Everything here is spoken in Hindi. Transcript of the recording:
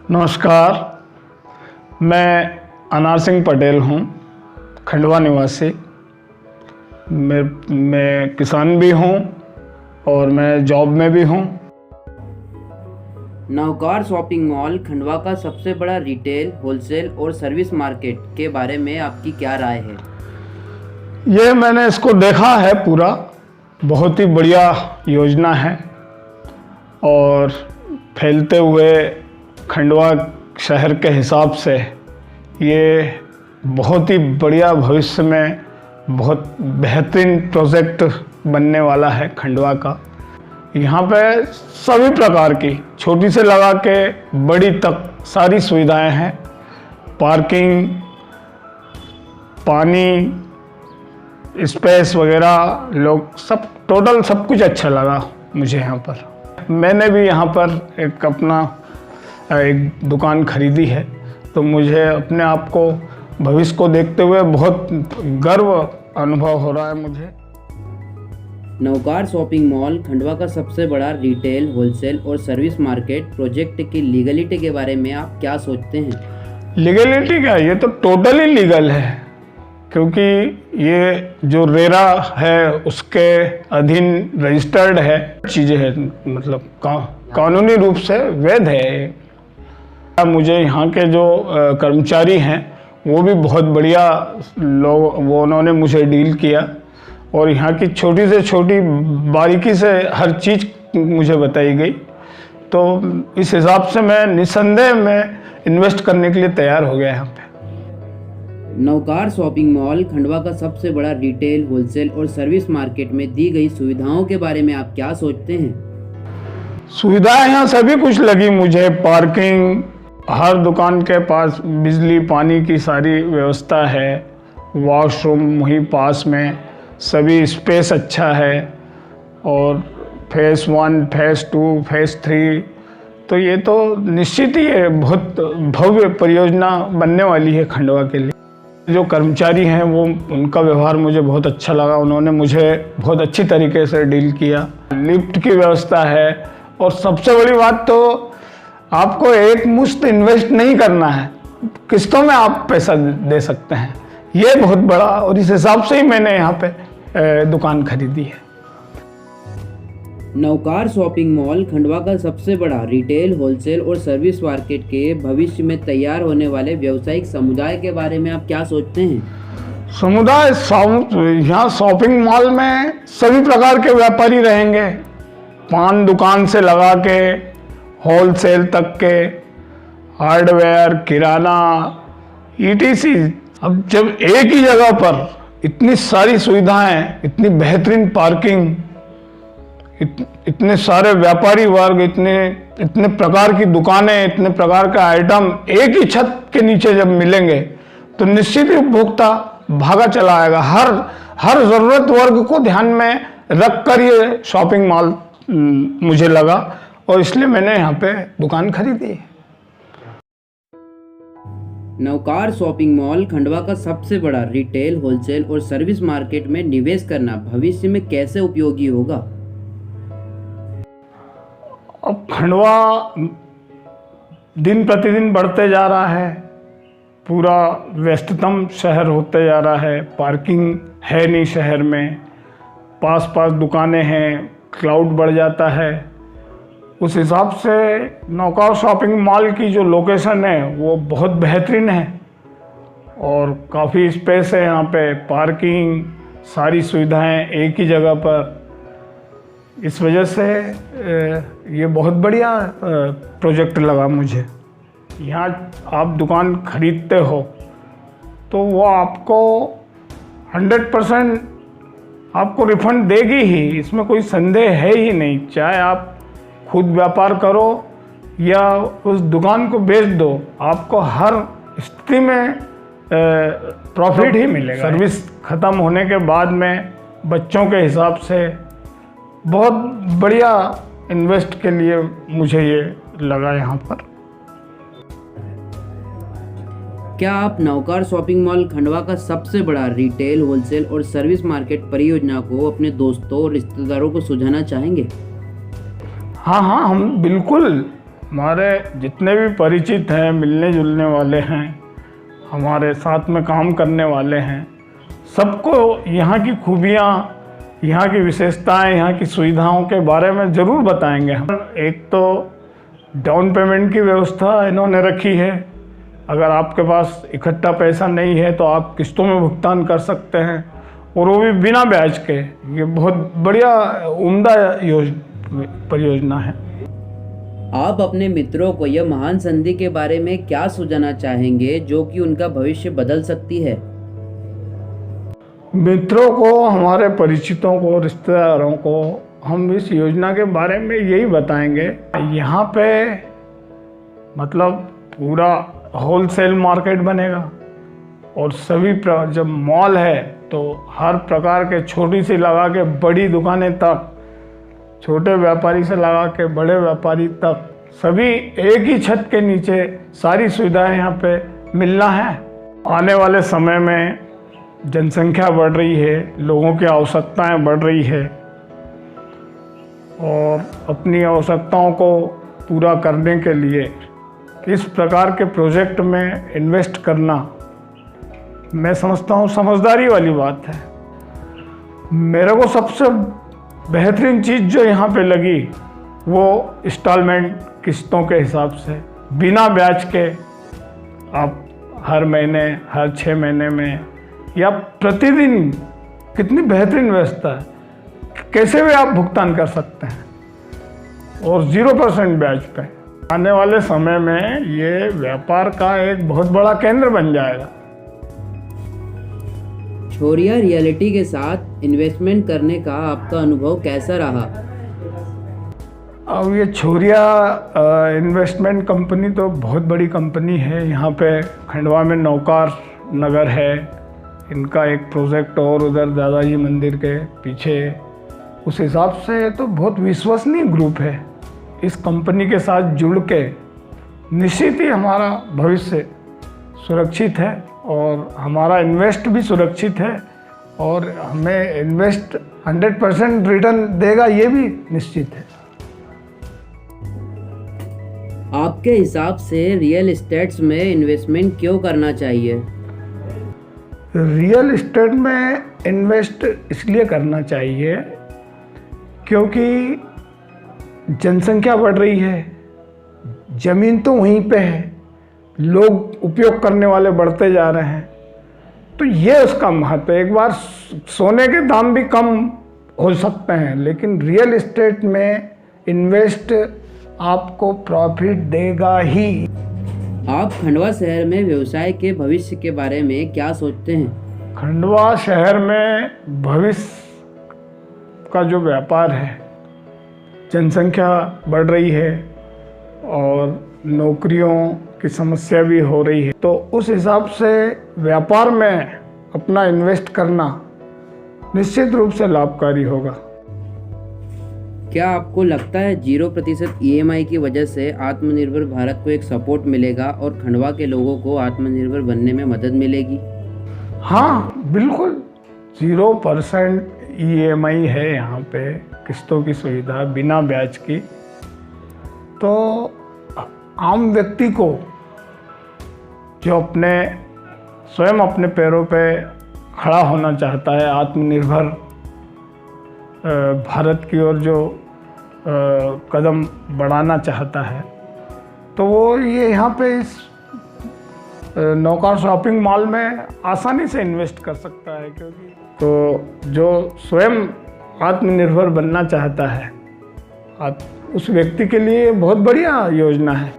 नमस्कार, मैं अनार सिंह पटेल हूँ, खंडवा निवासी। मैं किसान भी हूँ और मैं जॉब में भी हूँ। नवकार शॉपिंग मॉल खंडवा का सबसे बड़ा रिटेल, होलसेल और सर्विस मार्केट के बारे में आपकी क्या राय है? ये मैंने इसको देखा है पूरा, बहुत ही बढ़िया योजना है और फैलते हुए खंडवा शहर के हिसाब से ये बहुत ही बढ़िया, भविष्य में बहुत बेहतरीन प्रोजेक्ट बनने वाला है खंडवा का। यहाँ पे सभी प्रकार की, छोटी से लगा के बड़ी तक सारी सुविधाएं हैं। पार्किंग, पानी, स्पेस वगैरह, लोग सब टोटल सब कुछ अच्छा लगा मुझे यहाँ पर। मैंने भी यहाँ पर एक दुकान खरीदी है, तो मुझे अपने आप को, भविष्य को देखते हुए बहुत गर्व अनुभव हो रहा है मुझे। नवकार शॉपिंग मॉल खंडवा का सबसे बड़ा रिटेल, होलसेल और सर्विस मार्केट प्रोजेक्ट की लीगलिटी के बारे में आप क्या सोचते हैं? लीगलिटी क्या, ये तो टोटली लीगल है, क्योंकि ये जो रेरा है उसके अधीन रजिस्टर्ड है, चीज़ें हैं, मतलब कानूनी रूप से वैध है। मुझे यहाँ के जो कर्मचारी हैं वो भी बहुत बढ़िया लोग, वो उन्होंने मुझे डील किया और यहाँ की छोटी से छोटी बारीकी से हर चीज़ मुझे बताई गई। तो इस हिसाब से मैं निस्संदेह में इन्वेस्ट करने के लिए तैयार हो गया यहाँ पे। नवकार शॉपिंग मॉल खंडवा का सबसे बड़ा रिटेल, होलसेल और सर्विस मार्केट में दी गई सुविधाओं के बारे में आप क्या सोचते हैं? सुविधाएं यहाँ सभी कुछ लगी मुझे। पार्किंग, हर दुकान के पास बिजली पानी की सारी व्यवस्था है, वॉशरूम वहीं पास में, सभी स्पेस अच्छा है और फेज़ 1, फेज़ 2, फेज़ 3, तो ये तो निश्चित ही है, बहुत भव्य परियोजना बनने वाली है खंडवा के लिए। जो कर्मचारी हैं वो, उनका व्यवहार मुझे बहुत अच्छा लगा, उन्होंने मुझे बहुत अच्छी तरीके से डील किया। लिफ्ट की व्यवस्था है और सबसे बड़ी बात तो आपको एक मुश्त इन्वेस्ट नहीं करना है, किस्तों में आप पैसा दे सकते हैं, ये बहुत बड़ा, और इस हिसाब से ही मैंने यहाँ पे दुकान खरीदी है। नवकार शॉपिंग मॉल खंडवा का सबसे बड़ा रिटेल, होलसेल और सर्विस मार्केट के भविष्य में तैयार होने वाले व्यावसायिक समुदाय के बारे में आप क्या सोचते हैं? समुदाय, यहाँ शॉपिंग मॉल में सभी प्रकार के व्यापारी रहेंगे, पान दुकान से लगा के होलसेल तक के, हार्डवेयर, किराना, ETC। अब जब एक ही जगह पर इतनी सारी सुविधाएं, इतनी बेहतरीन पार्किंग, इतने सारे व्यापारी वर्ग, इतने प्रकार की दुकानें, इतने प्रकार के आइटम एक ही छत के नीचे जब मिलेंगे तो निश्चित ही उपभोक्ता भागा चला आएगा। हर जरूरत वर्ग को ध्यान में रखकर ये शॉपिंग मॉल मुझे लगा और इसलिए मैंने यहाँ पे दुकान खरीदी है। नवकार शॉपिंग मॉल खंडवा का सबसे बड़ा रिटेल, होलसेल और सर्विस मार्केट में निवेश करना भविष्य में कैसे उपयोगी होगा? अब खंडवा दिन प्रतिदिन बढ़ते जा रहा है, पूरा व्यस्ततम शहर होते जा रहा है, पार्किंग है नहीं शहर में, पास पास दुकानें हैं, क्राउड बढ़ जाता है। उस हिसाब से नवकार शॉपिंग मॉल की जो लोकेशन है वो बहुत बेहतरीन है और काफ़ी स्पेस है यहाँ पे, पार्किंग, सारी सुविधाएं एक ही जगह पर। इस वजह से ये बहुत बढ़िया प्रोजेक्ट लगा मुझे। यहाँ आप दुकान खरीदते हो तो वो आपको 100% आपको रिफंड देगी ही, इसमें कोई संदेह है ही नहीं। चाहे आप खुद व्यापार करो या उस दुकान को बेच दो, आपको हर स्थिति में प्रॉफिट ही मिलेगा। सर्विस ख़त्म होने के बाद में बच्चों के हिसाब से बहुत बढ़िया इन्वेस्ट के लिए मुझे ये लगा यहाँ पर। क्या आप नवकार शॉपिंग मॉल खंडवा का सबसे बड़ा रिटेल, होलसेल और सर्विस मार्केट परियोजना को अपने दोस्तों और रिश्तेदारों को सुझाना चाहेंगे? हाँ, हम बिल्कुल, हमारे जितने भी परिचित हैं, मिलने जुलने वाले हैं, हमारे साथ में काम करने वाले हैं, सबको यहाँ की खूबियाँ, यहाँ की विशेषताएं, यहाँ की सुविधाओं के बारे में ज़रूर बताएंगे हम। एक तो डाउन पेमेंट की व्यवस्था इन्होंने रखी है। अगर आपके पास इकट्ठा पैसा नहीं है तो आप किस्तों में भुगतान कर सकते हैं, और वो भी बिना ब्याज के। ये बहुत बढ़िया उम्दा परियोजना है। आप अपने मित्रों को यह महान संधि के बारे में क्या सुझाना चाहेंगे जो कि उनका भविष्य बदल सकती है? मित्रों को, हमारे परिचितों को, रिश्तेदारों को हम इस योजना के बारे में यही बताएंगे। यहाँ पे मतलब पूरा होलसेल मार्केट बनेगा, और सभी जब मॉल है तो हर प्रकार के, छोटी से लगा के बड़ी दुकानें तक, छोटे व्यापारी से लगा के बड़े व्यापारी तक, सभी एक ही छत के नीचे सारी सुविधाएं यहाँ पे मिलना है। आने वाले समय में जनसंख्या बढ़ रही है, लोगों की आवश्यकताएं बढ़ रही है, और अपनी आवश्यकताओं को पूरा करने के लिए इस प्रकार के प्रोजेक्ट में इन्वेस्ट करना, मैं समझता हूँ समझदारी वाली बात है। मेरे को सबसे बेहतरीन चीज़ जो यहाँ पे लगी वो इंस्टॉलमेंट, किस्तों के हिसाब से, बिना ब्याज के, आप हर महीने, हर 6 महीने में या प्रतिदिन, कितनी बेहतरीन व्यवस्था है। कैसे भी आप भुगतान कर सकते हैं, और 0% ब्याज पे। आने वाले समय में ये व्यापार का एक बहुत बड़ा केंद्र बन जाएगा। छोरिया रियल्टी के साथ इन्वेस्टमेंट करने का आपका अनुभव कैसा रहा? अब ये छोरिया इन्वेस्टमेंट कंपनी तो बहुत बड़ी कंपनी है। यहाँ पे खंडवा में नौकार नगर है, इनका एक प्रोजेक्ट और उधर दादाजी मंदिर के पीछे। उस हिसाब से तो बहुत विश्वसनीय ग्रुप है। इस कंपनी के साथ जुड़ के निश्चित ही हमारा भविष्य सुरक्षित है, और हमारा इन्वेस्ट भी सुरक्षित है, और हमें इन्वेस्ट 100% रिटर्न देगा, ये भी निश्चित है। आपके हिसाब से रियल एस्टेट्स में इन्वेस्टमेंट क्यों करना चाहिए? रियल एस्टेट में इन्वेस्ट इसलिए करना चाहिए क्योंकि जनसंख्या बढ़ रही है, ज़मीन तो वहीं पे है, लोग उपयोग करने वाले बढ़ते जा रहे हैं, तो ये उसका महत्व है। एक बार सोने के दाम भी कम हो सकते हैं, लेकिन रियल एस्टेट में इन्वेस्ट आपको प्रॉफिट देगा ही। आप खंडवा शहर में व्यवसाय के भविष्य के बारे में क्या सोचते हैं? खंडवा शहर में भविष्य का जो व्यापार है, जनसंख्या बढ़ रही है और नौकरियों की समस्या भी हो रही है, तो उस हिसाब से व्यापार में अपना इन्वेस्ट करना निश्चित रूप से लाभकारी होगा। क्या आपको लगता है 0% EMI की वजह से आत्मनिर्भर भारत को एक सपोर्ट मिलेगा और खंडवा के लोगों को आत्मनिर्भर बनने में मदद मिलेगी? हाँ बिल्कुल, 0% EMI है यहाँ पे, किस्तों की सुविधा बिना ब्याज की। तो आम व्यक्ति को जो स्वयं अपने पैरों पे खड़ा होना चाहता है, आत्मनिर्भर भारत की ओर जो कदम बढ़ाना चाहता है, तो वो ये यहाँ पे इस नौकार शॉपिंग मॉल में आसानी से इन्वेस्ट कर सकता है। क्योंकि तो जो स्वयं आत्मनिर्भर बनना चाहता है, उस व्यक्ति के लिए बहुत बढ़िया योजना है।